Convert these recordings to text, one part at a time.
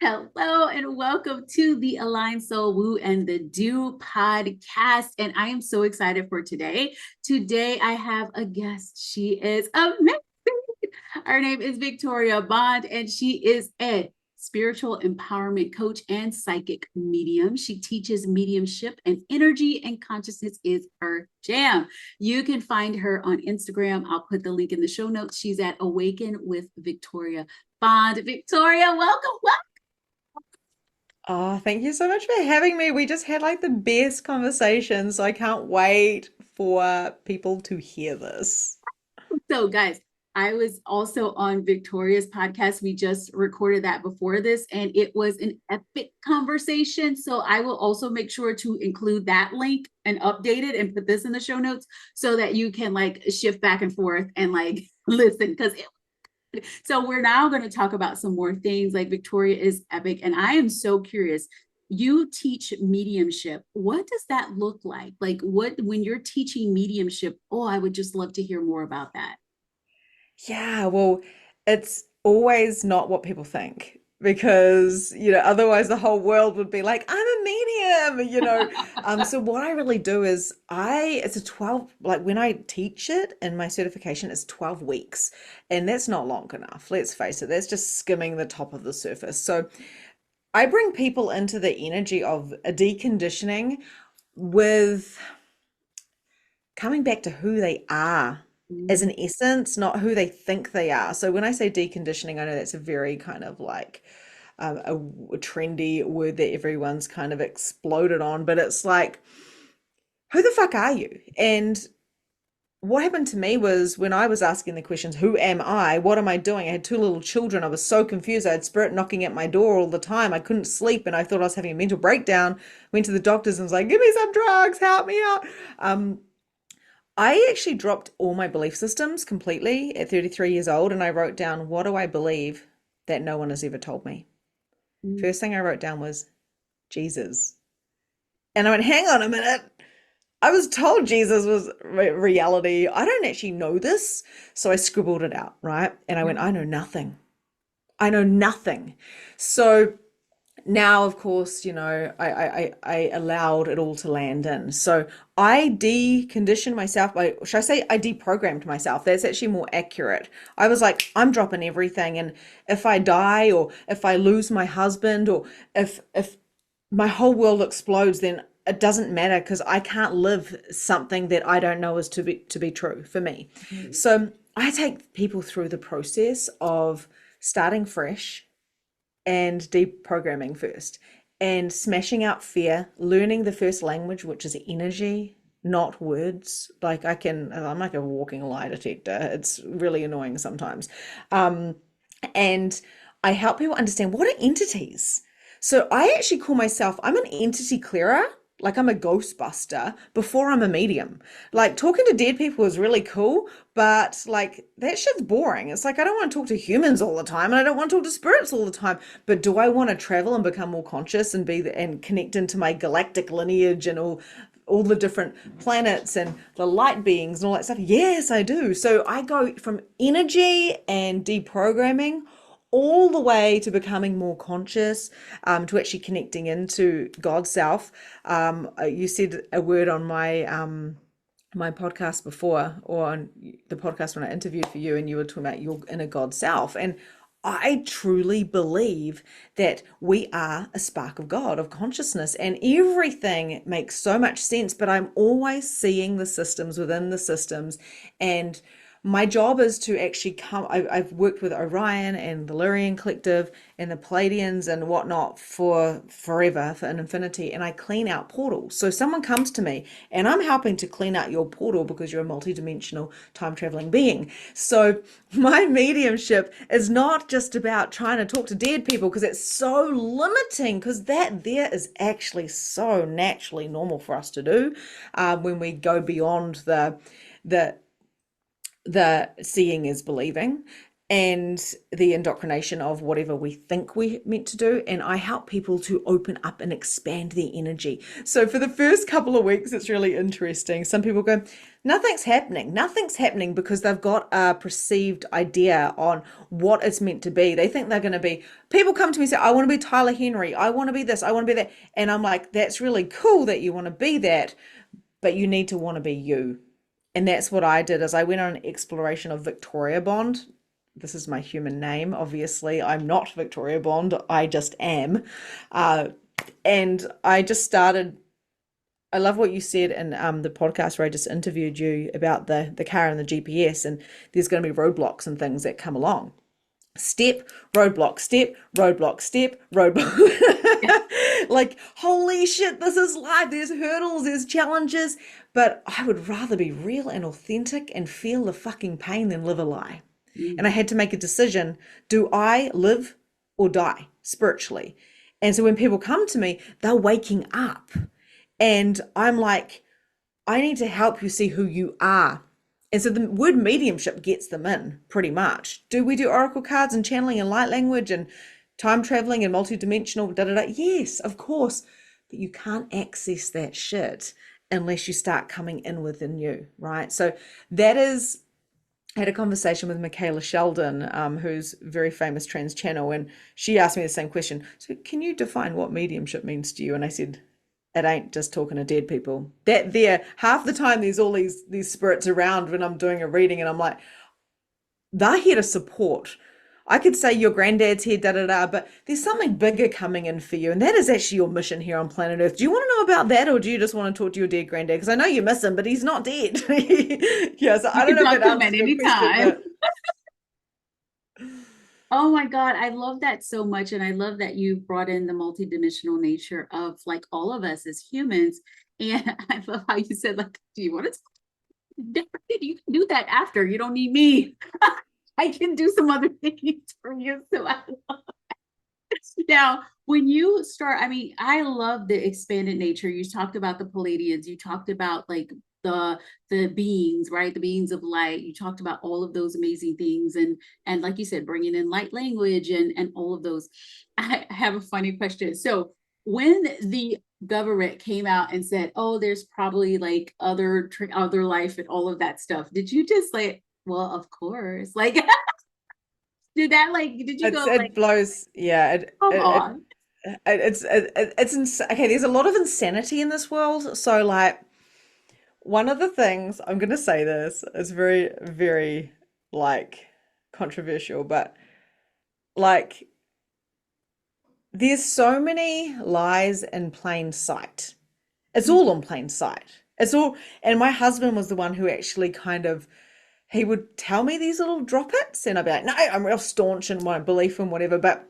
Hello and welcome to the Aligned Soul Woo and the Do podcast. And I am so excited for today. Today I have a guest. She is amazing. Her name is Victoria Bond, and she is a spiritual empowerment coach and psychic medium. She teaches mediumship, and energy and consciousness is her jam. You can find her on Instagram. I'll put the link in the show notes. She's at Awaken with Victoria Bond. Victoria, welcome. Oh, thank you so much for having me. We just had like the best conversation, so I can't wait for people to hear this. So, guys, I was also on Victoria's podcast. We just recorded that before this, and it was an epic conversation. So, I will also make sure to include that link and update it and put this in the show notes so that you can like shift back and forth and like listen. So, we're now going to talk about some more things. Like, Victoria is epic, and I am so curious. You teach mediumship. What does that look like? Like, what when you're teaching mediumship? Oh, I would just love to hear more about that. Yeah, well, it's always not what people think because, otherwise the whole world would be like, I'm a medium. So what I really do is it's a 12, like when I teach it in my certification, it's 12 weeks, and that's not long enough. Let's face it, that's just skimming the top of the surface. So I bring people into the energy of a deconditioning with coming back to who they are as Mm. an essence, not who they think they are. So when I say deconditioning, I know that's a very kind of like a trendy word that everyone's kind of exploded on, but it's like, who the fuck are you? And what happened to me was when I was asking the questions, who am I? What am I doing? I had two little children. I was so confused. I had spirit knocking at my door all the time. I couldn't sleep and I thought I was having a mental breakdown. Went to the doctors and was like, give me some drugs, help me out. I actually dropped all my belief systems completely at 33 years old, and I wrote down, what do I believe that no one has ever told me? Mm. First thing I wrote down was Jesus. And I went, hang on a minute. I was told Jesus was reality. I don't actually know this. So I scribbled it out, right? And I went, I know nothing. I know nothing. So now, of course, I allowed it all to land in. So I deconditioned myself by, should I say, I deprogrammed myself. That's actually more accurate. I was like, I'm dropping everything. And if I die or if I lose my husband or if my whole world explodes, then it doesn't matter because I can't live something that I don't know is to be true for me. Mm. So I take people through the process of starting fresh and deprogramming first and smashing out fear, learning the first language, which is energy, not words. Like I'm like a walking lie detector. It's really annoying sometimes. And I help people understand what are entities. So I actually call myself, I'm an entity clearer. Like I'm a ghostbuster before I'm a medium. Like talking to dead people is really cool, but like that shit's boring. It's like I don't want to talk to humans all the time and I don't want to talk to spirits all the time. But do I want to travel and become more conscious and and connect into my galactic lineage and all the different planets and the light beings and all that stuff? Yes, I do. So I go from energy and deprogramming all the way to becoming more conscious, to actually connecting into God's self. You said a word on my podcast before, or on the podcast when I interviewed for you, and you were talking about your inner God self. And I truly believe that we are a spark of God, of consciousness, and everything makes so much sense. But I'm always seeing the systems within the systems, and my job is to actually I've worked with Orion and the Lyrian Collective and the Palladians and whatnot for forever, for an infinity, and I clean out portals. So someone comes to me and I'm helping to clean out your portal because you're a multidimensional time traveling being. So my mediumship is not just about trying to talk to dead people because it's so limiting, because that there is actually so naturally normal for us to do when we go beyond the the seeing is believing. and the indoctrination of whatever we think we're meant to do. And I help people to open up and expand their energy. So for the first couple of weeks, it's really interesting. Some people go, nothing's happening. Nothing's happening because they've got a perceived idea on what it's meant to be. They think they're going to be, people come to me and say, I want to be Tyler Henry. I want to be this. I want to be that. And I'm like, that's really cool that you want to be that, but you need to want to be you. And that's what I did is I went on an exploration of Victoria Bond. This is my human name. Obviously, I'm not Victoria Bond. I just am. And I just started. I love what you said in the podcast where I just interviewed you about the car and the GPS, and there's going to be roadblocks and things that come along. Step, roadblock, step, roadblock, step, roadblock. Like, holy shit, this is life. There's hurdles, there's challenges, but I would rather be real and authentic and feel the fucking pain than live a lie. And I had to make a decision. Do I live or die spiritually? And so when people come to me, they're waking up. And I'm like, I need to help you see who you are. And so the word mediumship gets them in pretty much. Do we do oracle cards and channeling and light language and time traveling and multidimensional, da da da? Yes, of course. But you can't access that shit unless you start coming in within you, right? So that is, I had a conversation with Michaela Sheldon, who's a very famous trans channel, and she asked me the same question. So can you define what mediumship means to you? And I said, it ain't just talking to dead people. That there, half the time there's all these spirits around when I'm doing a reading, and I'm like, they're here to support. I could say your granddad's here, da da da, but there's something bigger coming in for you, and that is actually your mission here on planet Earth. Do you want to know about that, or do you just want to talk to your dead granddad? Because I know you miss him, but he's not dead. Yeah, so I don't know if that answers your question, but Oh my God, I love that so much. And I love that you brought in the multidimensional nature of like all of us as humans. And I love how you said, like, do you want to you can do that after. You don't need me. I can do some other things for you. So I love now, when you start, I mean, I love the expanded nature. You talked about the Palladians, you talked about like the beings, right? The beings of light. You talked about all of those amazing things, and like you said, bringing in light language and all of those. I have a funny question. So when the government came out and said, "Oh, there's probably like other life and all of that stuff," did you just like, well, of course, like did that like did you go like, it blows. Yeah, come on? okay. There's a lot of insanity in this world. So like, one of the things I'm going to say this is very, very like controversial, but like there's so many lies in plain sight. It's all in plain sight. It's all, and my husband was the one who actually kind of, he would tell me these little droppets, and I'd be like, no, I'm real staunch in my belief and whatever, but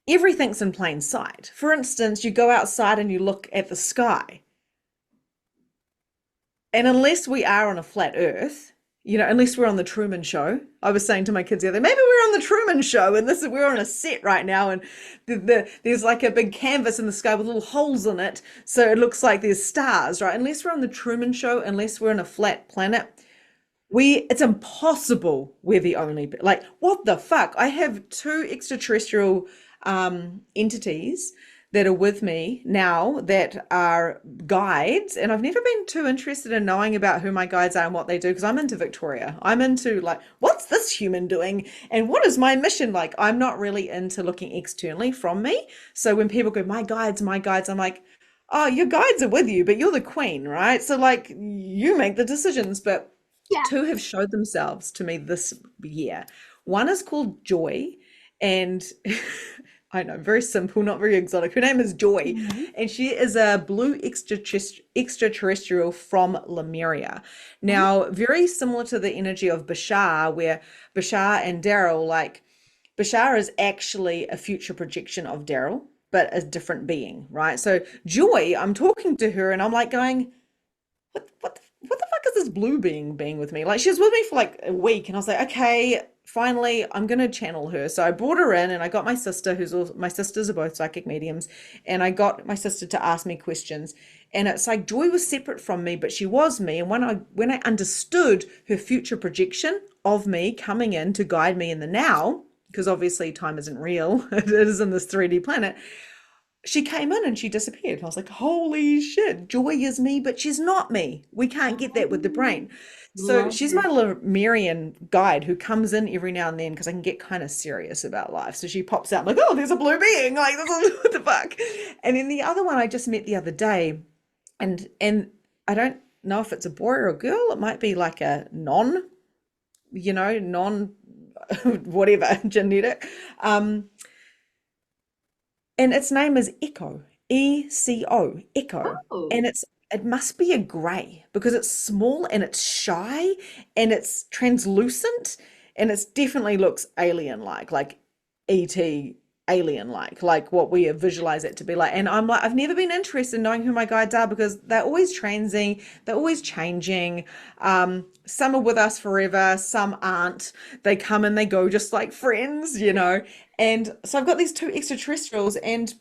everything's in plain sight. For instance, you go outside and you look at the sky. And unless we are on a flat earth, you know, unless we're on the Truman Show, I was saying to my kids the other day, maybe we're on the Truman Show and we're on a set right now, and there's like a big canvas in the sky with little holes in it, so it looks like there's stars, right? Unless we're on the Truman Show, unless we're on a flat planet, it's impossible. We're the only, like, what the fuck? I have two extraterrestrial entities that are with me now that are guides, and I've never been too interested in knowing about who my guides are and what they do, because I'm into Victoria. I'm into like, what's this human doing and what is my mission? Like, I'm not really into looking externally from me. So when people go, my guides, I'm like, oh, your guides are with you, but you're the queen, right? So like, you make the decisions. But Yeah. two have showed themselves to me this year. One is called Joy, and I know, very simple, not very exotic. Her name is Joy, and she is a blue extraterrestrial from Lemuria. Now, very similar to the energy of Bashar, where Bashar and Daryl, like, Bashar is actually a future projection of Daryl, but a different being, right? So Joy, I'm talking to her and I'm like going, what the fuck is this blue being with me? Like she was with me for like a week, and I was like, okay, finally, I'm gonna channel her. So I brought her in, and I got my sister, who's also, my sisters are both psychic mediums, and I got my sister to ask me questions. And it's like Joy was separate from me, but she was me. And when I understood her future projection of me coming in to guide me in the now, because obviously time isn't real, it is in this 3D planet, she came in and she disappeared. I was like, holy shit, Joy is me, but she's not me. We can't get that with the Oh, brain. So love she's my it. little Marian guide who comes in every now and then because I can get kind of serious about life. So she pops out like, oh, there's a blue being. Like, this is what the fuck. And then the other one I just met the other day, and I don't know if it's a boy or a girl. It might be like a non whatever genetic. And its name is Echo, ECO, Echo. And Oh, it must be a grey because it's small and it's shy and it's translucent and it definitely looks like ET like what we visualize it to be like. And I'm like, I've never been interested in knowing who my guides are because they're always transing, they're always changing. Some are with us forever, some aren't. They come and they go just like friends. And so I've got these two extraterrestrials, and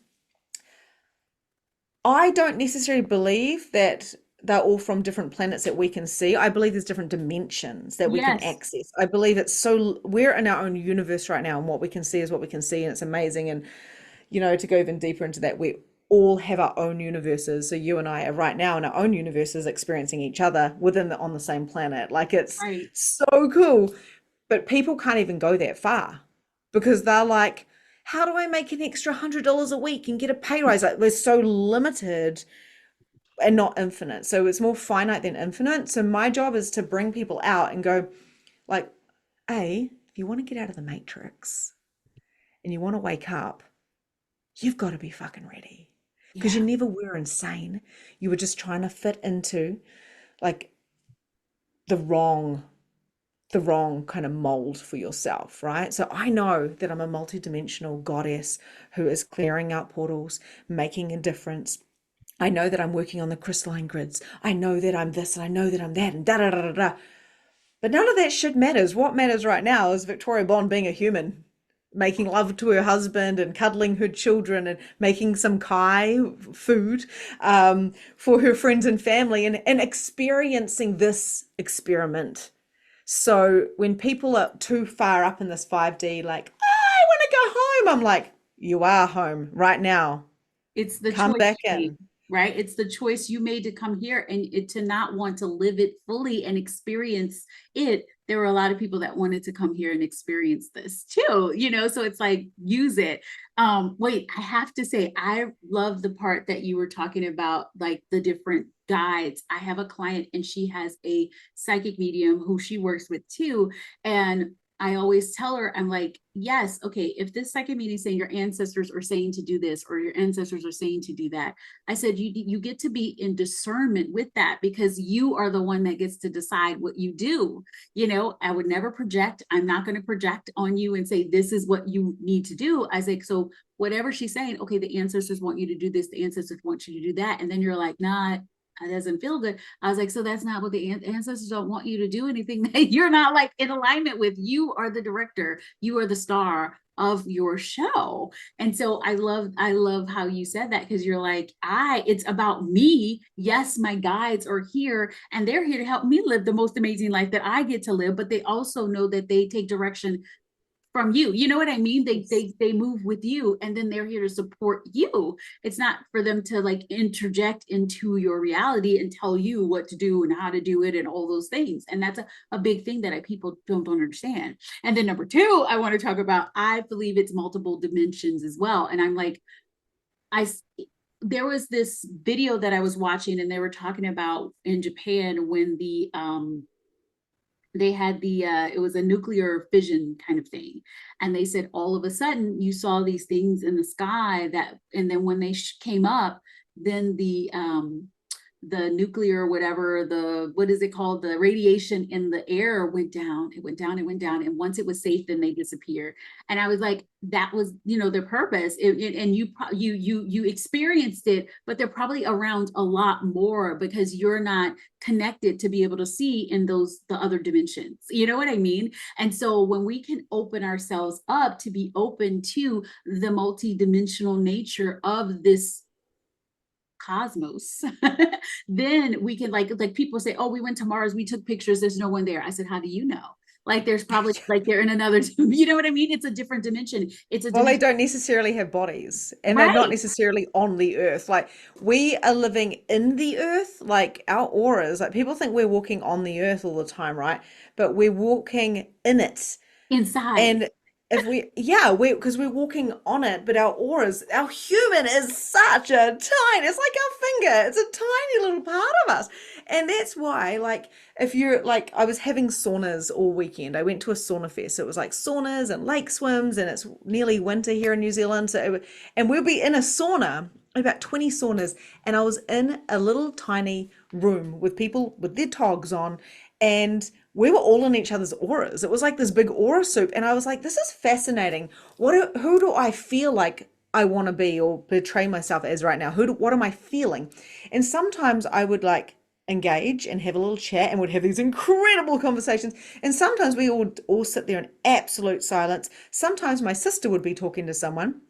I don't necessarily believe that they're all from different planets that we can see. I believe there's different dimensions that we can yes. access. I believe we're in our own universe right now, and what we can see is what we can see, and it's amazing. And to go even deeper into that, we all have our own universes. So you and I are right now in our own universes experiencing each other on the same planet. Like it's Right. so cool. But people can't even go that far because they're like, how do I make an extra $100 a week and get a pay rise? Like we're so limited and not infinite. So it's more finite than infinite. So my job is to bring people out and go, like, if you want to get out of the matrix and you want to wake up, you've got to be fucking ready. Because you Yeah. never were insane. You were just trying to fit into like the wrong kind of mold for yourself, right? So I know that I'm a multidimensional goddess who is clearing out portals, making a difference. I know that I'm working on the crystalline grids. I know that I'm this and I know that I'm that and da da da da da. But none of that shit matters. What matters right now is Victoria Bond being a human, making love to her husband and cuddling her children and making some Kai food for her friends and family and experiencing this experiment. So when people are too far up in this 5D, like, I want to go home, I'm like, you are home right now. It's the Come choice back you made, in. right? It's the choice you made to come here and to not want to live it fully and experience it. There were a lot of people that wanted to come here and experience this too, so it's like use it. Wait, I have to say, I love the part that you were talking about, like the different guides. I have a client and she has a psychic medium who she works with too. And I always tell her, I'm like, yes, okay, if this second meeting is saying your ancestors are saying to do this or your ancestors are saying to do that, I said, you get to be in discernment with that because you are the one that gets to decide what you do. I would never project. I'm not going to project on you and say, this is what you need to do. I say, so whatever she's saying, okay, the ancestors want you to do this, the ancestors want you to do that. And then you're like, nah, it doesn't feel good. I was like, so that's not what the ancestors don't want you to do anything that you're not like in alignment with. You are the director, you are the star of your show. And so I love how you said that because you're like, it's about me. Yes, my guides are here and they're here to help me live the most amazing life that I get to live, but they also know that they take direction from you. You know what I mean? They Yes. they move with you and then they're here to support you. It's not for them to like interject into your reality and tell you what to do and how to do it and all those things. And that's a big thing that people don't understand. And then number two, I want to talk about, I believe it's multiple dimensions as well. And I'm like, I there was this video that I was watching and they were talking about in Japan when they had it was a nuclear fission kind of thing, and they said all of a sudden you saw these things in the sky that, and then when they came up, then the nuclear, whatever, the, what is it called? The radiation in the air went down, it went down, it went down. And once it was safe, then they disappeared. And I was like, that was, you know, their purpose. And you experienced it, but they're probably around a lot more because you're not connected to be able to see in those, the other dimensions. You know what I mean? And so when we can open ourselves up to be open to the multidimensional nature of this cosmos, then we can like people say, oh, we went to Mars, we took pictures, there's no one there. I said, how do you know? Like there's probably, like they're in another, you know what I mean? It's a different dimension. It's a Well, they dimension. don't necessarily have bodies and they're not Right. necessarily on the earth. Like we are living in the earth, like our auras, like people think we're walking on the earth all the time, right? But we're walking in it. Inside. And if we, yeah, because we're walking on it, but our auras, our human is such a tiny, it's like our finger, it's a tiny little part of us. And that's why, like, if you're like, I was having saunas all weekend. I went to a sauna fest. So it was like saunas and lake swims, and it's nearly winter here in New Zealand. And we'll be in a sauna, about 20 saunas, and I was in a little tiny room with people with their togs on, and we were all in each other's auras. It was like this big aura soup. And I was like, this is fascinating. Who do I feel like I want to be or portray myself as right now? What am I feeling? And sometimes I would like engage and have a little chat and would have these incredible conversations. And sometimes we would all sit there in absolute silence. Sometimes my sister would be talking to someone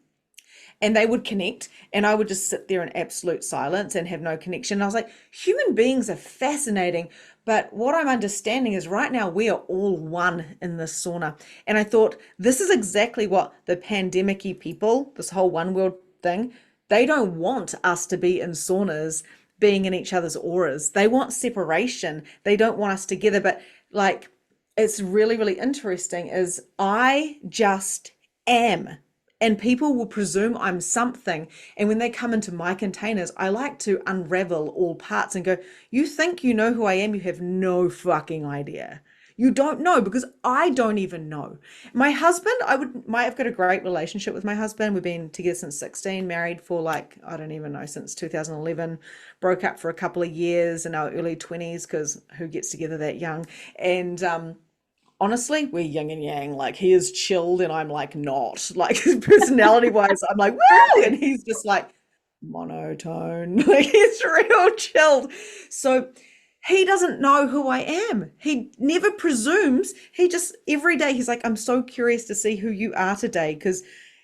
and they would connect and I would just sit there in absolute silence and have no connection. And I was like, human beings are fascinating, but what I'm understanding is right now we are all one in this sauna. And I thought this is exactly what the pandemic-y people, this whole one world thing, they don't want us to be in saunas being in each other's auras. They want separation. They don't want us together. But like, it's really, really interesting is I just am. And people will presume I'm something. And when they come into my containers, I like to unravel all parts and go, you think you know who I am? You have no fucking idea. You don't know because I don't even know. My husband, I've got a great relationship with my husband. We've been together since 16, married for like, I don't even know, since 2011, broke up for a couple of years in our early 20s because who gets together that young? And honestly, we're yin and yang. Like he is chilled and I'm like not. Like personality wise, I'm like, woo! And Perfect. he's just like monotone. Like he's real chilled. So he doesn't know who I am. He never presumes. He just every day he's like, I'm so curious to see who you are today because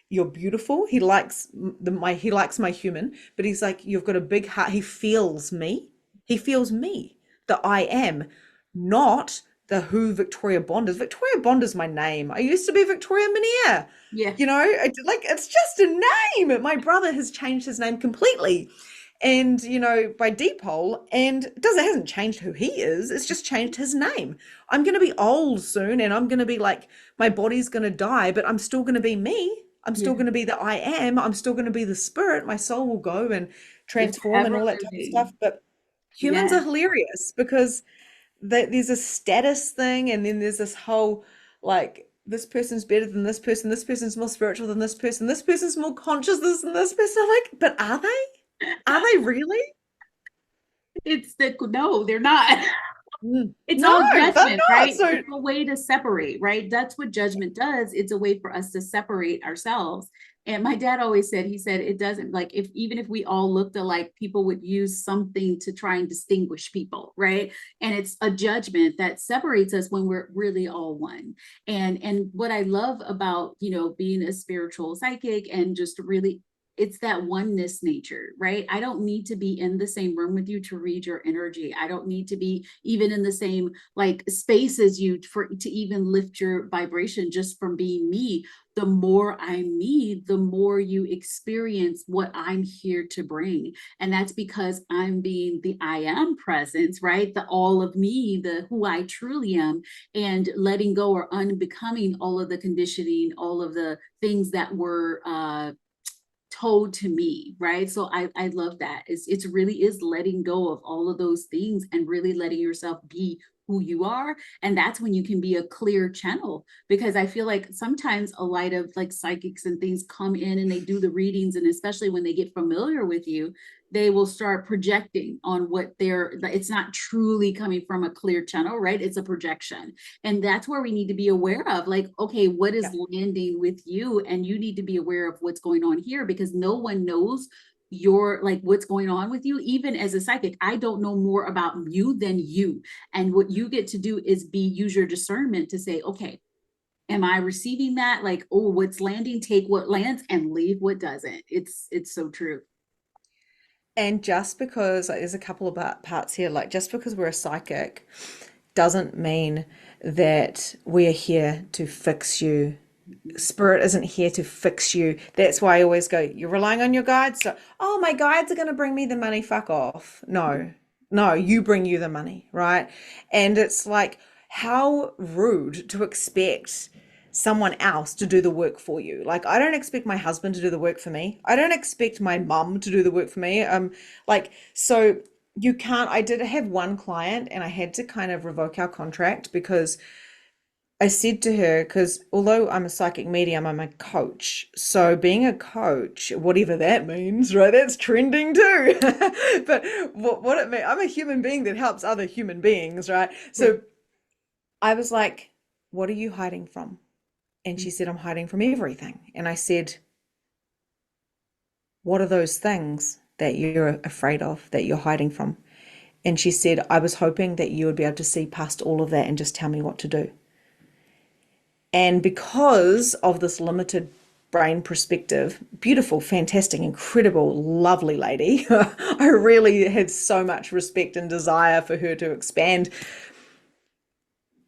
you're beautiful. He likes my human, but he's like, you've got a big heart. He feels me. He feels me, that I am, not the who Victoria Bond is. Victoria Bond is my name. I used to be Victoria Minier. Yeah. You know, like it's just a name. My brother has changed his name completely. And you know, by Deepole, and it hasn't changed who he is, it's just changed his name. I'm gonna be old soon and I'm gonna be like my body's gonna die, but I'm still gonna be me. I'm still Yeah. gonna be the I am, I'm still gonna be the spirit, my soul will go and It's transform and ever all that type of living. stuff. But humans Yeah. are hilarious because there's a status thing and then there's this whole like this person's better than this person's more spiritual than this person's more conscious than this person. I'm like, but are they really? It's the, no, they're not. It's No, all they're judgment, not. right? So It's a way to separate, right? That's what judgment does. It's a way for us to separate ourselves. And my dad always said, he said, it doesn't like if even if we all looked alike, people would use something to try and distinguish people, right? And it's a judgment that separates us when we're really all one. And what I love about, you know, being a spiritual psychic and just really it's that oneness nature, right? I don't need to be in the same room with you to read your energy. I don't need to be even in the same like space as you for to even lift your vibration just from being me. The more I'm me, the more you experience what I'm here to bring. And that's because I'm being the I am presence, right? The all of me, the who I truly am, and letting go or unbecoming all of the conditioning, all of the things that were told to me, right? So I love that. It's really is letting go of all of those things and really letting yourself be who you are. And that's when you can be a clear channel, because I feel like sometimes a lot of like psychics and things come in and they do the readings, and especially when they get familiar with you, they will start projecting on what it's not truly coming from a clear channel, right? It's a projection. And that's where we need to be aware of, like, okay, what is landing with you? And you need to be aware of what's going on here, because no one knows your, like, what's going on with you. Even as a psychic, I don't know more about you than you. And what you get to do is use your discernment to say, okay, am I receiving that? Like, oh, what's landing, take what lands and leave what doesn't. It's so true. And just because, like, there's a couple of parts here, like just because we're a psychic doesn't mean that we are here to fix you. Spirit isn't here to fix you. That's why I always go, you're relying on your guides. So, oh, my guides are going to bring me the money. Fuck off. No, no, you bring you the money, right? And it's like, how rude to expect someone else to do the work for you. Like, I don't expect my husband to do the work for me. I don't expect my mum to do the work for me. Like, so you can't. I did have one client and I had to kind of revoke our contract because I said to her, because although I'm a psychic medium, I'm a coach. So being a coach, whatever that means, right? That's trending too. But what it means, I'm a human being that helps other human beings, right? So I was like, what are you hiding from? And she said, I'm hiding from everything. And I said, what are those things that you're afraid of, that you're hiding from? And she said, I was hoping that you would be able to see past all of that and just tell me what to do. And because of this limited brain perspective, beautiful, fantastic, incredible, lovely lady, I really had so much respect and desire for her to expand.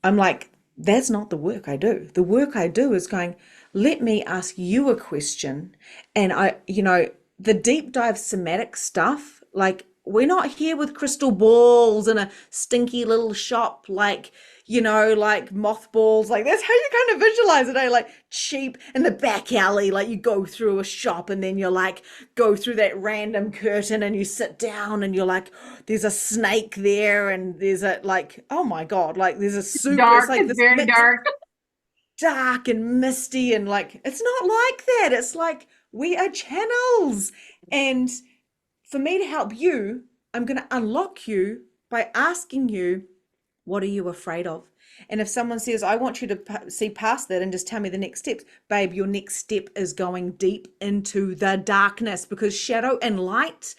I'm like, that's not the work I do. The work I do is going, let me ask you a question. And the deep dive somatic stuff, like, we're not here with crystal balls in a stinky little shop, like, like mothballs. Like, that's how you kind of visualize it, eh? Like, cheap in the back alley, like you go through a shop and then you're like, go through that random curtain and you sit down and you're like, there's a snake there and there's a, like, oh my God, like there's a super, it's Dark, like it's this very mix, dark. dark and misty, and like, it's not like that. It's like, we are channels. And for me to help you, I'm going to unlock you by asking you, what are you afraid of? And if someone says, I want you to see past that and just tell me the next steps, babe, your next step is going deep into the darkness, because shadow and light,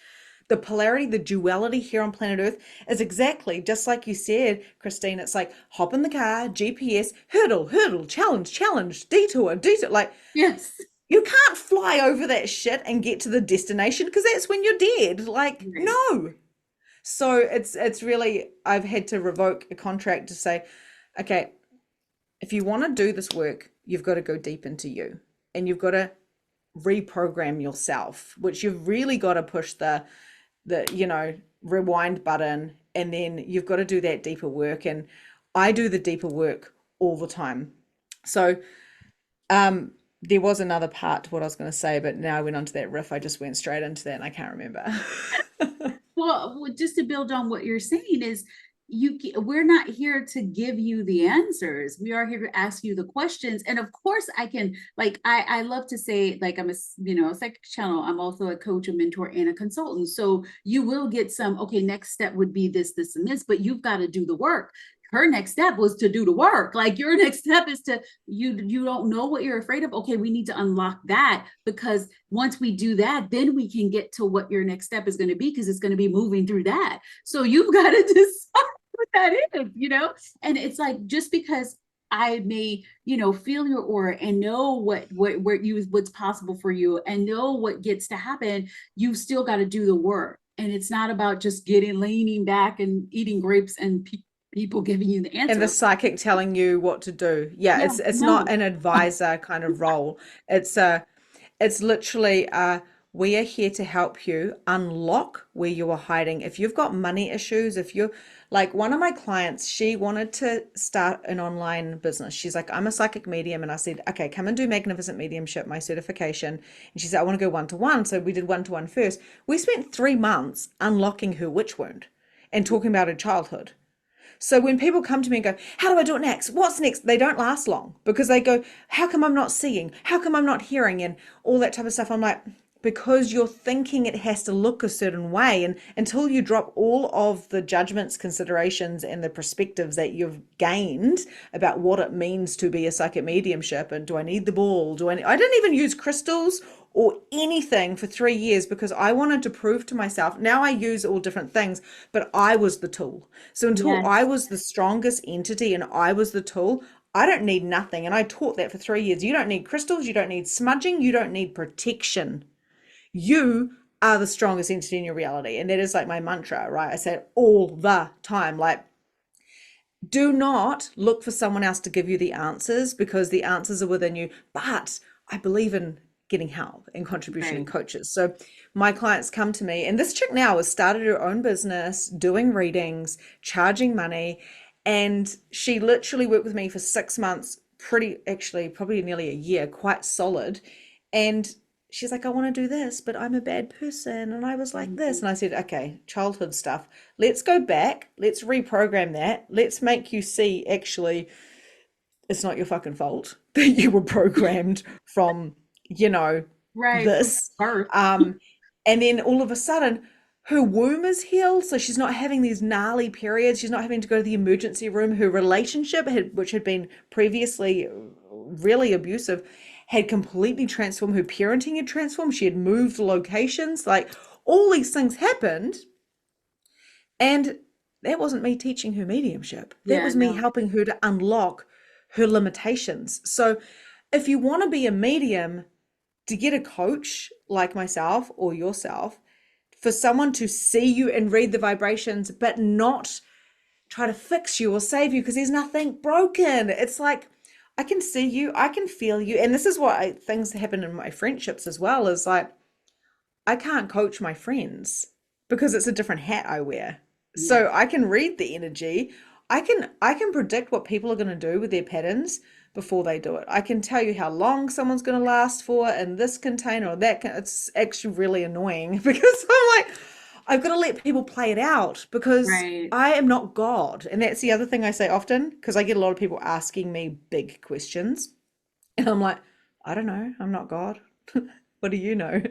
the polarity, the duality here on planet Earth is exactly just like you said, Christine. It's like, hop in the car, GPS, hurdle, hurdle, challenge, challenge, detour, detour. Like, Yes. you can't fly over that shit and get to the destination, because that's when you're dead. Like, Right. no. So it's really, I've had to revoke a contract to say, okay, if you want to do this work, you've got to go deep into you, and you've got to reprogram yourself, which you've really got to push the rewind button, and then you've got to do that deeper work. And I do the deeper work all the time. So there was another part to what I was going to say, but now I went onto that riff. I just went straight into that and I can't remember. Well, just to build on what you're saying is, we're not here to give you the answers. We are here to ask you the questions. And of course I can, like, I love to say, like, I'm a psychic channel. I'm also a coach, a mentor, and a consultant. So you will get some, okay, next step would be this, this, and this, but you've got to do the work. Her next step was to do the work. Like, your next step is to, you don't know what you're afraid of. Okay, we need to unlock that, because once we do that, then we can get to what your next step is going to be, because it's going to be moving through that. So you've got to decide what that is. And it's like, just because I may, feel your aura and know what's possible for you and know what gets to happen, you still got to do the work. And it's not about just leaning back and eating grapes and people giving you the And the answer. psychic telling you what to do. Yeah, Yeah, it's not no. an advisor kind of role. It's literally we are here to help you unlock where you are hiding. If you've got money issues, if you're like, one of my clients, she wanted to start an online business. She's like, I'm a psychic medium. And I said, okay, come and do Magnificent Mediumship, my certification. And she said, I want to go one-to-one. So we did one-to-one first. We spent 3 months unlocking her witch wound and talking about her childhood. So when people come to me and go, how do I do it next? What's next? They don't last long because they go, how come I'm not seeing? How come I'm not hearing? And all that type of stuff. I'm like, because you're thinking it has to look a certain way. And until you drop all of the judgments, considerations, and the perspectives that you've gained about what it means to be a psychic mediumship, and do I need the ball? I didn't even use crystals or anything for 3 years because I wanted to prove to myself. Now I use all different things, but I was the tool. So until I Yes. was the strongest entity and I was the tool, I don't need nothing. And I taught that for 3 years. You don't need crystals, you don't need smudging, you don't need protection. You are the strongest entity in your reality. And that is like my mantra, right? I say it all the time. Like, do not look for someone else to give you the answers because the answers are within you. But I believe in getting help and contribution and Right. coaches. So my clients come to me, and this chick now has started her own business, doing readings, charging money, and she literally worked with me for 6 months, pretty actually probably nearly a year, quite solid. And she's like, I want to do this, but I'm a bad person. And I was like this. Mhm. And I said, okay, childhood stuff. Let's go back. Let's reprogram that. Let's make you see actually it's not your fucking fault that you were programmed from, you know, Right. From this. birth. Um, and then all of a sudden, her womb is healed, so she's not having these gnarly periods. She's not having to go to the emergency room. Her relationship, which had been previously really abusive, had completely transformed. Her parenting had transformed. She had moved locations. Like all these things happened, and that wasn't me teaching her mediumship. That Yeah, was me no. helping her to unlock her limitations. So if you want to be a medium, to get a coach like myself or yourself, for someone to see you and read the vibrations, but not try to fix you or save you because there's nothing broken. It's like, I can see you, I can feel you. And this is what things happen in my friendships as well is like, I can't coach my friends because it's a different hat I wear. Yes. So I can read the energy. I can predict what people are going to do with their patterns before they do it. I can tell you how long someone's going to last for in this container or that. It's actually really annoying because I'm like, I've got to let people play it out because Right. I am not God. And that's the other thing I say often because I get a lot of people asking me big questions. And I'm like, I don't know. I'm not God. What do you know?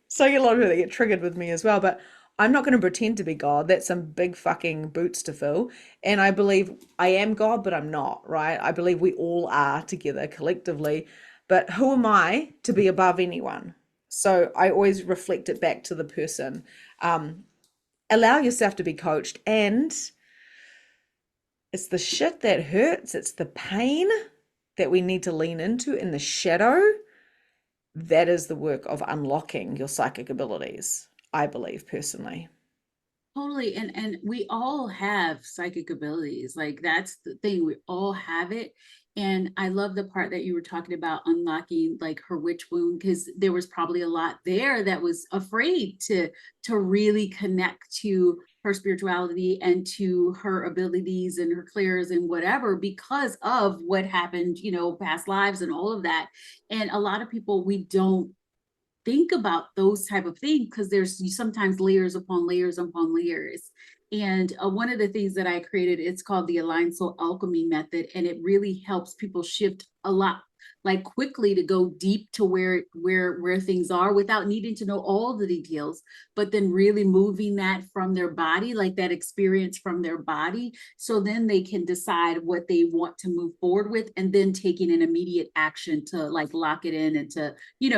So I get a lot of people that get triggered with me as well, but I'm not going to pretend to be God. That's some big fucking boots to fill. And I believe I am God, but I'm not, right? I believe we all are together collectively. But who am I to be above anyone? So I always reflect it back to the person. Um, Allow yourself to be coached. And it's the shit that hurts, it's the pain that we need to lean into in the shadow. That is the work of unlocking your psychic abilities, I believe personally. Totally. And we all have psychic abilities. Like that's the thing. We all have it. And I love the part that you were talking about unlocking like her witch wound, because there was probably a lot there that was afraid to really connect to her spirituality and to her abilities and her clairs and whatever because of what happened, past lives and all of that. And a lot of people, we don't think about those type of things because there's sometimes layers upon layers upon layers. And one of the things that I created, it's called the AlignedSoul alchemy method, and it really helps people shift a lot, like quickly, to go deep to where things are without needing to know all the details, but then really moving that from their body, like that experience from their body, so then they can decide what they want to move forward with, and then taking an immediate action to like lock it in and to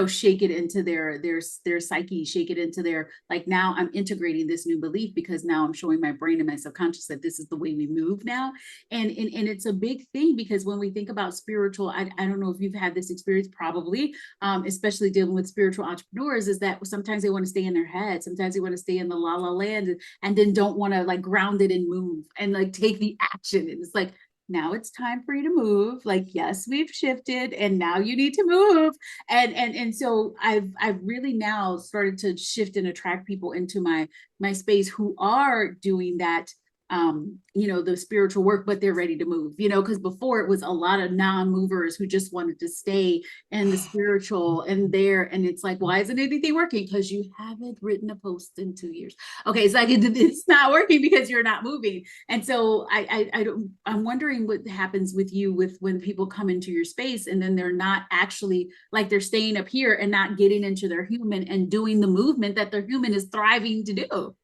shake it into their psyche, shake it into their, like, now I'm integrating this new belief because now I'm showing my brain and my subconscious that this is the way we move now. And it's a big thing because when we think about spiritual, I don't know if you've had this experience, probably, especially dealing with spiritual entrepreneurs, is that sometimes they want to stay in their head, sometimes they want to stay in the la la land, and then don't want to like ground it and move and like take the action. And it's like, now it's time for you to move. Like, yes, we've shifted and now you need to move. And so I've really now started to shift and attract people into my space who are doing that the spiritual work, but they're ready to move, because before it was a lot of non-movers who just wanted to stay in the spiritual and there. And it's like, why isn't anything working? Because you haven't written a post in 2 years. Okay, it's like it's not working because you're not moving. And so I'm wondering what happens with you with when people come into your space and then they're not actually, like, they're staying up here and not getting into their human and doing the movement that their human is thriving to do.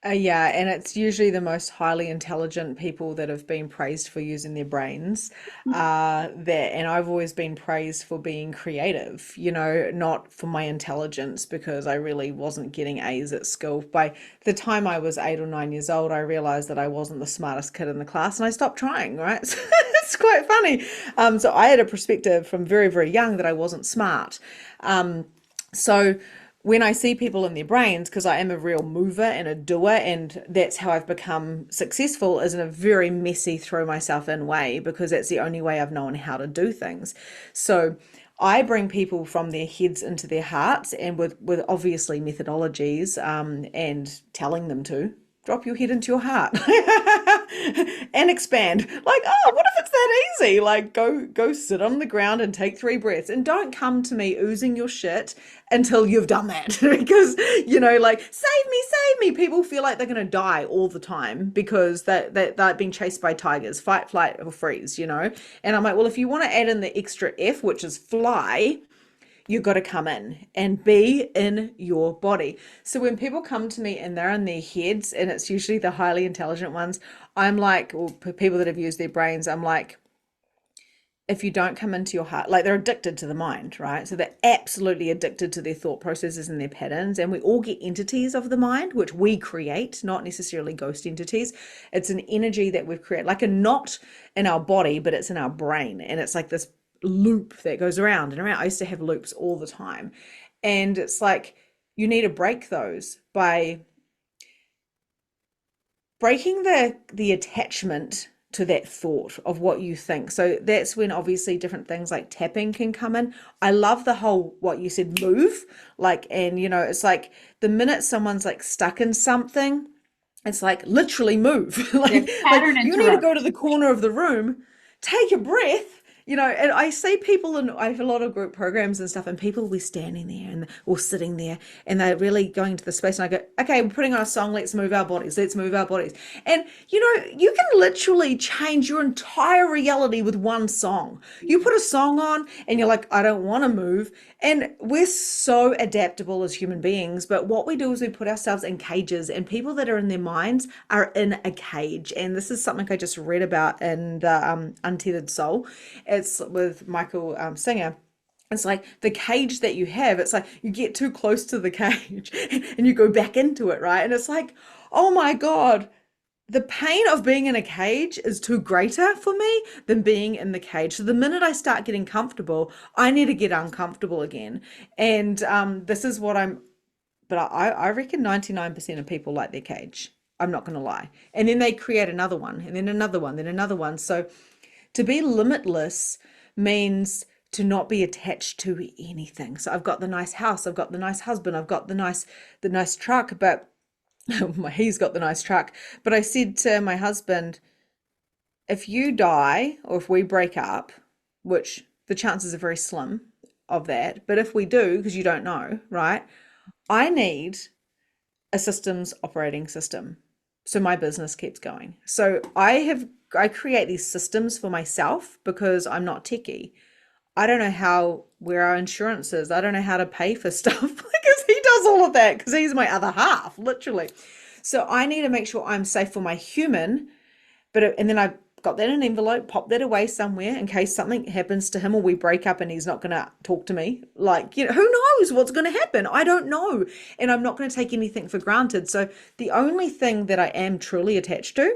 Yeah, and it's usually the most highly intelligent people that have been praised for using their brains. And I've always been praised for being creative, not for my intelligence, because I really wasn't getting A's at school. By the time I was 8 or 9 years old, I realized that I wasn't the smartest kid in the class, and I stopped trying, right? So it's quite funny. So I had a perspective from very, very young that I wasn't smart. So when I see people in their brains, because I am a real mover and a doer, and that's how I've become successful, is in a very messy, throw myself in way, because that's the only way I've known how to do things. So I bring people from their heads into their hearts, and with obviously methodologies, and telling them to drop your head into your heart and expand. Like, oh, what if it's that easy? Like, go sit on the ground and take 3 breaths, and don't come to me oozing your shit until you've done that. Because, like, save me. People feel like they're going to die all the time because they're being chased by tigers, fight, flight, or freeze. And I'm like, well, if you want to add in the extra F, which is fly, you've got to come in and be in your body. So when people come to me and they're in their heads, and it's usually the highly intelligent ones, I'm like, or people that have used their brains, I'm like, if you don't come into your heart, like, they're addicted to the mind, right? So they're absolutely addicted to their thought processes and their patterns. And we all get entities of the mind, which we create, not necessarily ghost entities. It's an energy that we've created, like a knot in our body, but it's in our brain. And it's like this loop that goes around and around. I used to have loops all the time. And it's like, you need to break those by breaking the attachment to that thought of what you think. So that's when obviously different things like tapping can come in. I love the whole, what you said, move. Like, and it's like the minute someone's like stuck in something, it's like literally move. like Pattern you need to interrupt. go to the corner of the room, take a breath. And I see people, and I have a lot of group programs and stuff, and people will be standing there or sitting there, and they're really going to the space. And I go, okay, we're putting on a song. Let's move our bodies. Let's move our bodies. And you can literally change your entire reality with one song. You put a song on, and you're like, I don't want to move. And we're so adaptable as human beings, but what we do is we put ourselves in cages, and people that are in their minds are in a cage. And this is something I just read about in the Untethered Soul. It's with Michael Singer. It's like the cage that you have, it's like you get too close to the cage and you go back into it, right? And it's like, oh my God, the pain of being in a cage is too greater for me than being in the cage. So the minute I start getting comfortable, I need to get uncomfortable again. And this is what but I reckon 99% of people like their cage. I'm not going to lie. And then they create another one, and then another one, then another one. So to be limitless means to not be attached to anything. So I've got the nice house, I've got the nice husband, I've got the nice truck, but he's got the nice truck. But I said to my husband, if you die or if we break up, which the chances are very slim of that, but if we do, because you don't know, right? I need a systems operating system so my business keeps going. So I create these systems for myself because I'm not techie. I don't know where our insurance is. I don't know how to pay for stuff because he does all of that, because he's my other half, literally. So I need to make sure I'm safe for my human, and then I got that in an envelope, pop that away somewhere in case something happens to him or we break up and he's not going to talk to me. Like, who knows what's going to happen? I don't know. And I'm not going to take anything for granted. So the only thing that I am truly attached to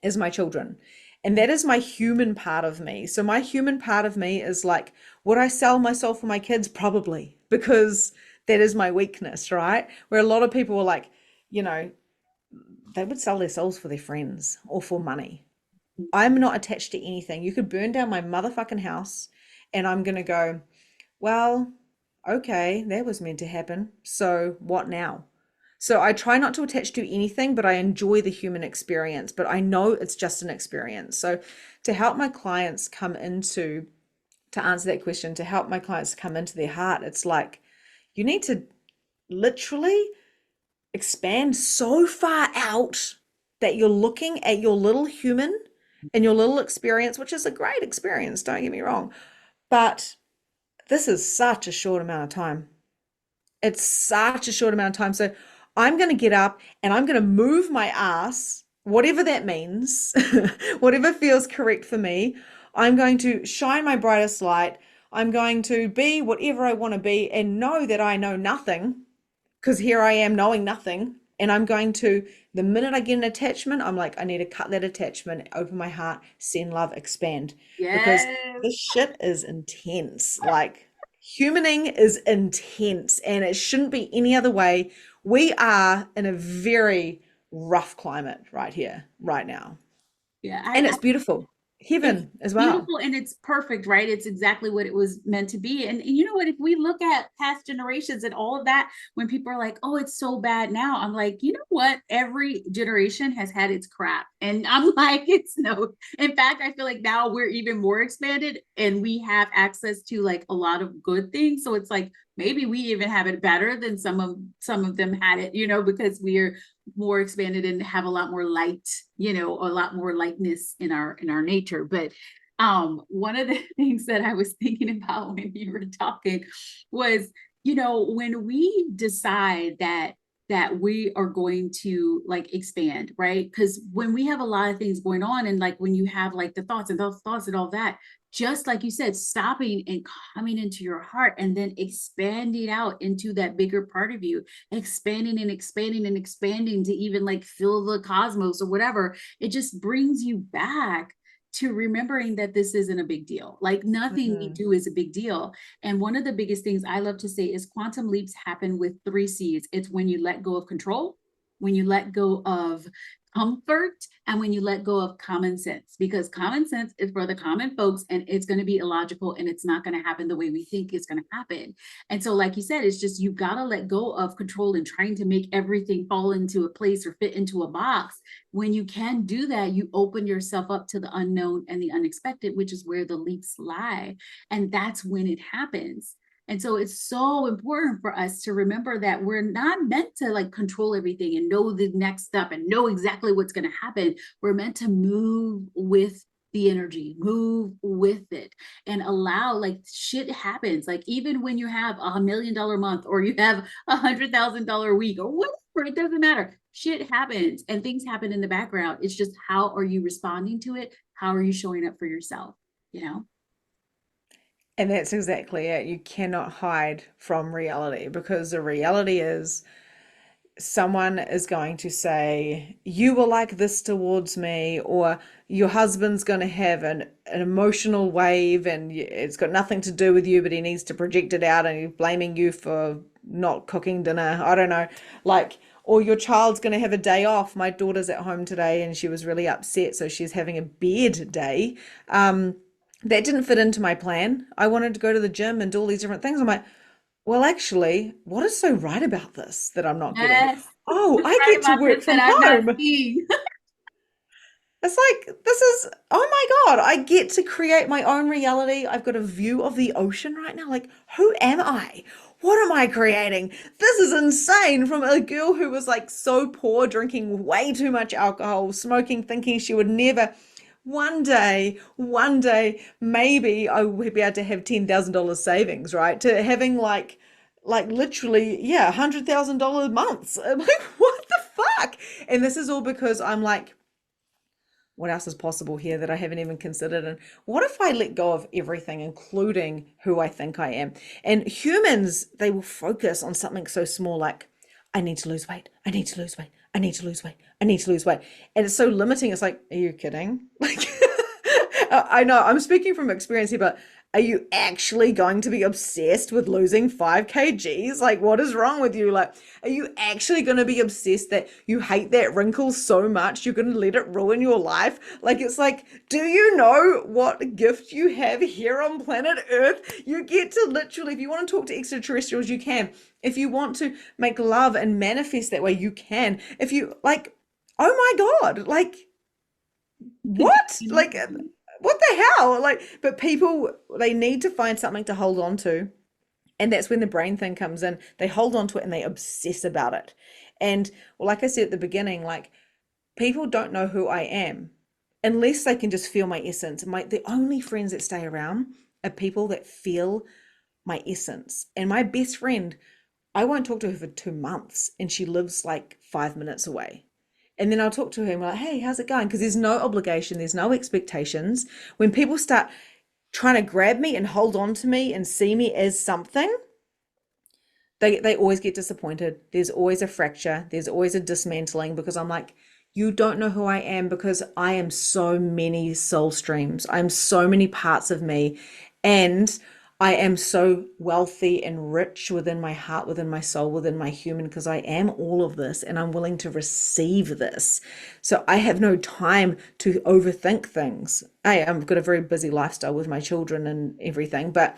is my children. And that is my human part of me. So my human part of me is like, would I sell my soul for my kids? Probably, because that is my weakness, right? Where a lot of people are like, they would sell their souls for their friends or for money. I'm not attached to anything. You could burn down my motherfucking house and I'm going to go, well, okay, that was meant to happen. So what now? So I try not to attach to anything, but I enjoy the human experience, but I know it's just an experience. So to help my clients come into, to answer that question, to help my clients come into their heart, it's like you need to literally expand so far out that you're looking at your little human and your little experience, which is a great experience, don't get me wrong. But this is such a short amount of time. It's such a short amount of time. So I'm going to get up and I'm going to move my ass, whatever that means, whatever feels correct for me. I'm going to shine my brightest light. I'm going to be whatever I want to be and know that I know nothing, because here I am knowing nothing. And I'm going to, the minute I get an attachment, I'm like, I need to cut that attachment, open my heart, send love, expand. Because Yes. this shit is intense. Like, humaning is intense and it shouldn't be any other way. We are in a very rough climate right here, right now. Yeah, And it's beautiful. it's Heaven as well. beautiful and it's perfect, right? It's exactly what it was meant to be. And you know what? If we look at past generations and all of that, when people are like, oh, it's so bad now, I'm like, you know what? Every generation has had its crap. And I'm like, it's no, in fact, I feel like now we're even more expanded and we have access to like a lot of good things. So it's like, maybe we even have it better than some of them had it, because we're more expanded and have a lot more light, a lot more lightness in our nature. But one of the things that I was thinking about when you were talking was, when we decide that we are going to like expand, right? Because when we have a lot of things going on, and like when you have like the thoughts and those thoughts and all that, just like you said, stopping and coming into your heart and then expanding out into that bigger part of you, expanding and expanding and expanding to even like fill the cosmos or whatever, it just brings you back to remembering that this isn't a big deal. Like nothing we Mhm. do is a big deal. And one of the biggest things I love to say is quantum leaps happen with 3 C's. It's when you let go of control, when you let go of comfort, and when you let go of common sense, because common sense is for the common folks and it's going to be illogical and it's not going to happen the way we think it's going to happen. And so, like you said, it's just you got to let go of control and trying to make everything fall into a place or fit into a box. When you can do that, you open yourself up to the unknown and the unexpected, which is where the leaps lie. And that's when it happens. And so it's so important for us to remember that we're not meant to like control everything and know the next step and know exactly what's going to happen. We're meant to move with the energy, move with it, and allow like shit happens. Like even when you have $1 million month or you have $100,000 week or whatever, it doesn't matter. Shit happens and things happen in the background. It's just how are you responding to it? How are you showing up for yourself? You know? And that's exactly it. You cannot hide from reality, because the reality is someone is going to say, you were like this towards me, or your husband's going to have an emotional wave and it's got nothing to do with you, but he needs to project it out and he's blaming you for not cooking dinner. I don't know. Like, or your child's going to have a day off. My daughter's at home today and she was really upset, so she's having a bed day. That didn't fit into my plan. I wanted to go to the gym and do all these different things. I'm like, well, actually, what is so right about this that I'm not getting? Yes. Oh, What's I right get to about work this that from I'm not home. seeing? It's like, this is, oh my God, I get to create my own reality. I've got a view of the ocean right now. Like, who am I? What am I creating? This is insane. From a girl who was like so poor, drinking way too much alcohol, smoking, thinking she would never. One day, maybe I would be able to have $10,000 savings, right? To having like literally, yeah, $100,000 months. I'm like, what the fuck? And this is all because I'm like, what else is possible here that I haven't even considered? And what if I let go of everything, including who I think I am? And humans, they will focus on something so small, like, I need to lose weight. I need to lose weight. I need to lose weight. I need to lose weight. And it's so limiting. It's like, are you kidding? Like, I know I'm speaking from experience here, but Are you actually going to be obsessed with losing 5 kgs? Like, what is wrong with you? Like, are you actually going to be obsessed that you hate that wrinkle so much you're going to let it ruin your life? Like, it's like, do you know what gift you have here on planet Earth? You get to literally, if you want to talk to extraterrestrials, you can. If you want to make love and manifest that way, you can. If you like, oh my God, like, what? Like, what the hell? Like, but people, they need to find something to hold on to. And that's when the brain thing comes in. They hold on to it and they obsess about it. And well, like I said at the beginning, like people don't know who I am unless they can just feel my essence. The only friends that stay around are people that feel my essence. And my best friend, I won't talk to her for 2 months and she lives like 5 minutes away. And then I'll talk to her and we're like, hey, how's it going? Because there's no obligation, there's no expectations. When people start trying to grab me and hold on to me and see me as something, they always get disappointed. There's always a fracture, there's always a dismantling because I'm like, you don't know who I am because I am so many soul streams. I'm so many parts of me. And I am so wealthy and rich within my heart, within my soul, within my human, because I am all of this and I'm willing to receive this. So I have no time to overthink things. I've got a very busy lifestyle with my children and everything, but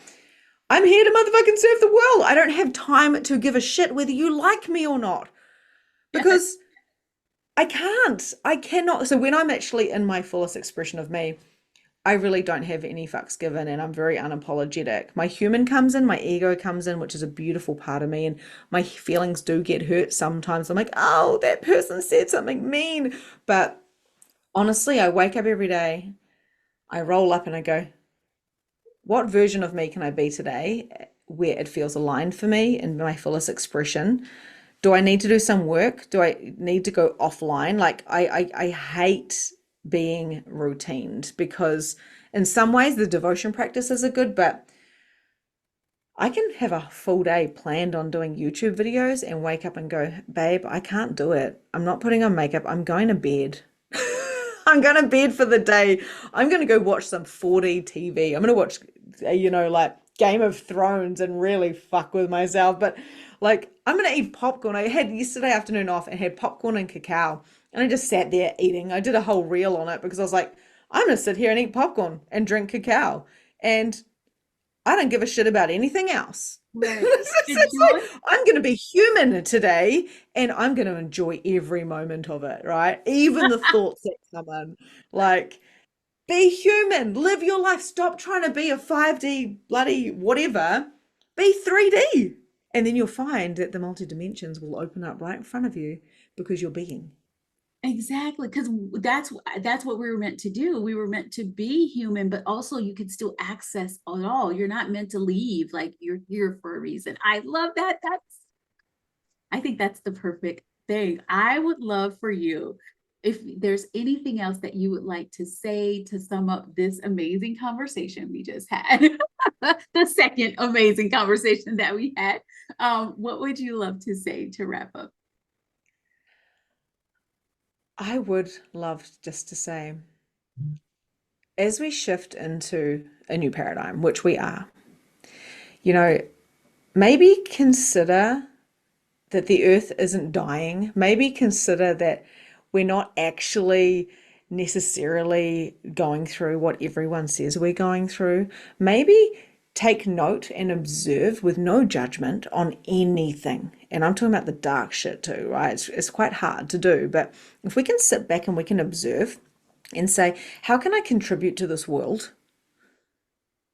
I'm here to motherfucking serve the world. I don't have time to give a shit whether you like me or not because I can't. I cannot. So when I'm actually in my fullest expression of me, I really don't have any fucks given and I'm very unapologetic. My human comes in, my ego comes in, which is a beautiful part of me. And my feelings do get hurt sometimes. I'm like, oh, that person said something mean. But honestly, I wake up every day, I roll up and I go, what version of me can I be today where it feels aligned for me in my fullest expression? Do I need to do some work? Do I need to go offline? Like I hate being routined because in some ways the devotion practices are good, but I can have a full day planned on doing YouTube videos and wake up and go, babe, I can't do it. I'm not putting on makeup. I'm going to bed. I'm going to bed for the day. I'm going to go watch some 4D TV. I'm going to watch, like Game of Thrones and really fuck with myself. But like, I'm going to eat popcorn. I had yesterday afternoon off and had popcorn and cacao. And I just sat there eating. I did a whole reel on it because I was like, I'm going to sit here and eat popcorn and drink cacao. And I don't give a shit about anything else. Right. It's like, I'm going to be human today and I'm going to enjoy every moment of it, right? Even the thoughts that come in. Like, be human, live your life. Stop trying to be a 5D bloody whatever. Be 3D. And then you'll find that the multi dimensions will open up right in front of you because you're being. Exactly, because that's what we were meant to do. We were meant to be human, but also you can still access it all. You're not meant to leave. Like you're here for a reason. I love that. I think that's the perfect thing. I would love for you, if there's anything else that you would like to say to sum up this amazing conversation we just had, the second amazing conversation that we had. What would you love to say to wrap up? I would love just to say, as we shift into a new paradigm, which we are, maybe consider that the earth isn't dying. Maybe consider that we're not actually necessarily going through what everyone says we're going through. Maybe take note and observe with no judgment on anything. And I'm talking about the dark shit too, right? It's quite hard to do, but if we can sit back and we can observe and say, how can I contribute to this world?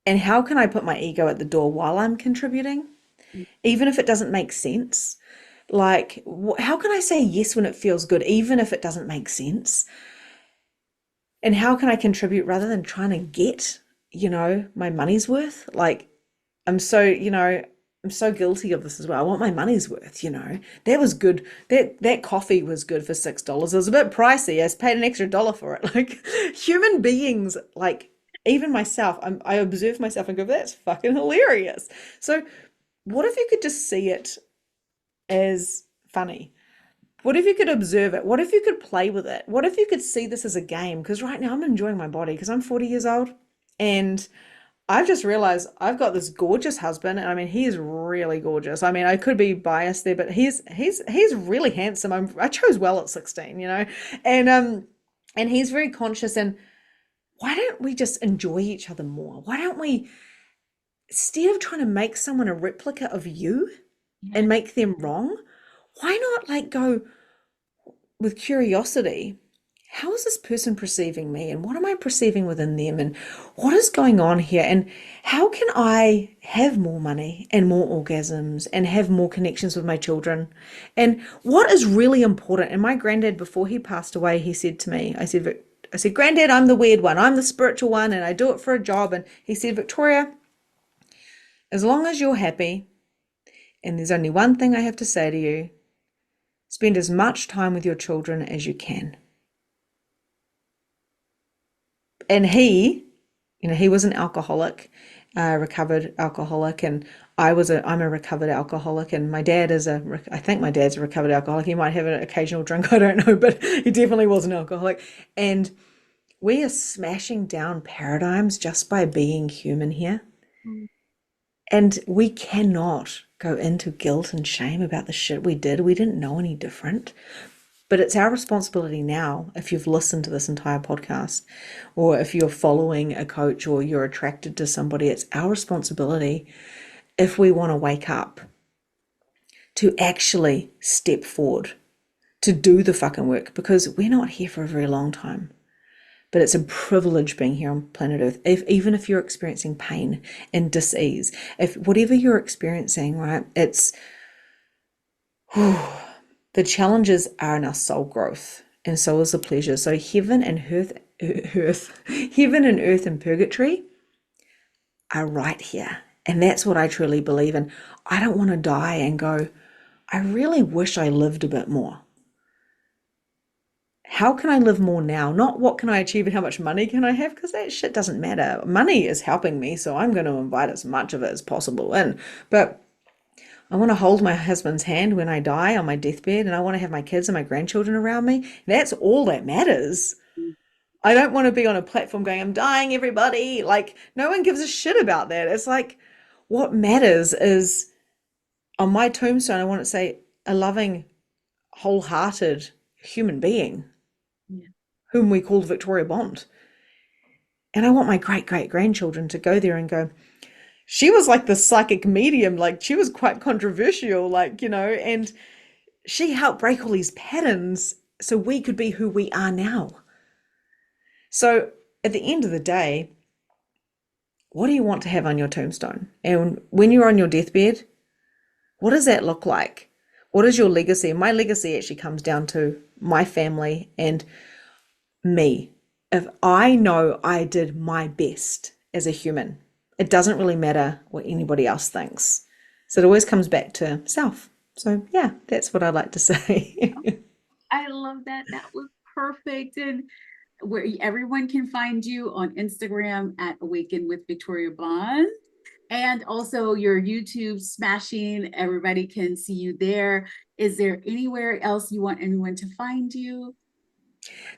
And how can I put my ego at the door while I'm contributing? Even if it doesn't make sense. Like, how can I say yes when it feels good, even if it doesn't make sense? And how can I contribute rather than trying to get, my money's worth? Like, I'm so, I'm so guilty of this as well. I want my money's worth. That was good. That coffee was good for $6. It was a bit pricey. I paid an extra dollar for it. Like human beings, like even myself, I observe myself and go, that's fucking hilarious. So what if you could just see it as funny? What if you could observe it? What if you could play with it? What if you could see this as a game? Because right now I'm enjoying my body because I'm 40 years old and I've just realized I've got this gorgeous husband, and I mean, he is really gorgeous. I mean, I could be biased there, but he's really handsome. I chose well at 16, and and he's very conscious. And why don't we just enjoy each other more? Why don't we, instead of trying to make someone a replica of you and Yeah. make them wrong, why not like go with curiosity? How is this person perceiving me, and what am I perceiving within them, and what is going on here, and how can I have more money and more orgasms and have more connections with my children, and what is really important? And my granddad, before he passed away, he said to me, I said, Granddad, I'm the weird one, I'm the spiritual one, and I do it for a job. And he said, Victoria, as long as you're happy, and there's only one thing I have to say to you, spend as much time with your children as you can. And he was an alcoholic, recovered alcoholic, and I'm a recovered alcoholic, and I think my dad's a recovered alcoholic. He might have an occasional drink, I don't know, but he definitely was an alcoholic. And we are smashing down paradigms just by being human here. Mm. And we cannot go into guilt and shame about the shit we did. We didn't know any different. But it's our responsibility now, if you've listened to this entire podcast, or if you're following a coach or you're attracted to somebody, it's our responsibility, if we want to wake up, to actually step forward, to do the fucking work, because we're not here for a very long time. But it's a privilege being here on planet Earth. Even if you're experiencing pain and dis-ease, if whatever you're experiencing, right, it's the challenges are in our soul growth, and so is the pleasure. So heaven and heaven and earth and purgatory are right here. And that's what I truly believe in. I don't want to die and go, I really wish I lived a bit more. How can I live more now? Not what can I achieve and how much money can I have, because that shit doesn't matter. Money is helping me, so I'm going to invite as much of it as possible in. But I want to hold my husband's hand when I die on my deathbed, and I want to have my kids and my grandchildren around me. That's all that matters. I don't want to be on a platform going, I'm dying, everybody. Like, no one gives a shit about that. It's like, what matters is on my tombstone, I want to say a loving, wholehearted human being Yeah. whom we called Victoria Bond. And I want my great great grandchildren to go there and go, she was like the psychic medium, like she was quite controversial, like, and she helped break all these patterns so we could be who we are now. So at the end of the day, what do you want to have on your tombstone? And when you're on your deathbed, what does that look like? What is your legacy? My legacy actually comes down to my family and me. If I know I did my best as a human, it doesn't really matter what anybody else thinks. So it always comes back to self. So yeah, that's what I'd like to say. I love that. That was perfect. And where everyone can find you on Instagram at Awaken with Victoria Bond. And also your YouTube smashing. Everybody can see you there. Is there anywhere else you want anyone to find you?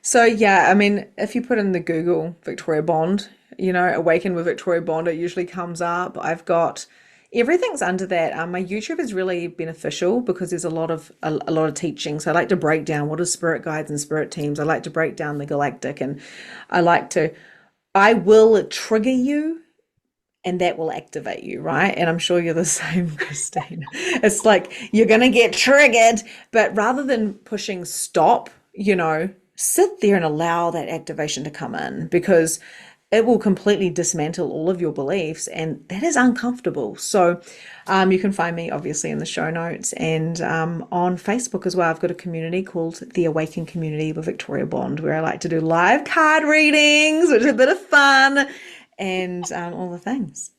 So yeah, I mean, if you put in the Google Victoria Bond, Awaken with Victoria Bond, it usually comes up. I've got everything's under that. My YouTube is really beneficial because there's a lot of teaching. So I like to break down what are spirit guides and spirit teams. I like to break down the galactic, and I will trigger you, and that will activate you, right? And I'm sure you're the same, Christine. It's like you're going to get triggered, but rather than pushing stop, sit there and allow that activation to come in, because it will completely dismantle all of your beliefs, and that is uncomfortable. So you can find me obviously in the show notes, and on Facebook as well. I've got a community called the Awaken Community with Victoria Bond, where I like to do live card readings, which is a bit of fun, and all the things.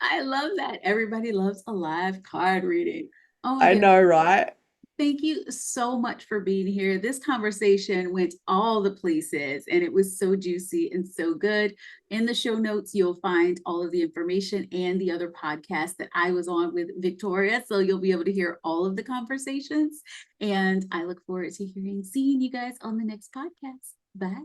I love that. Everybody loves a live card reading. Oh my I goodness. know, right? Thank you so much for being here. This conversation went all the places and it was so juicy and so good. In the show notes, you'll find all of the information and the other podcasts that I was on with Victoria. So you'll be able to hear all of the conversations. And I look forward to seeing you guys on the next podcast. Bye.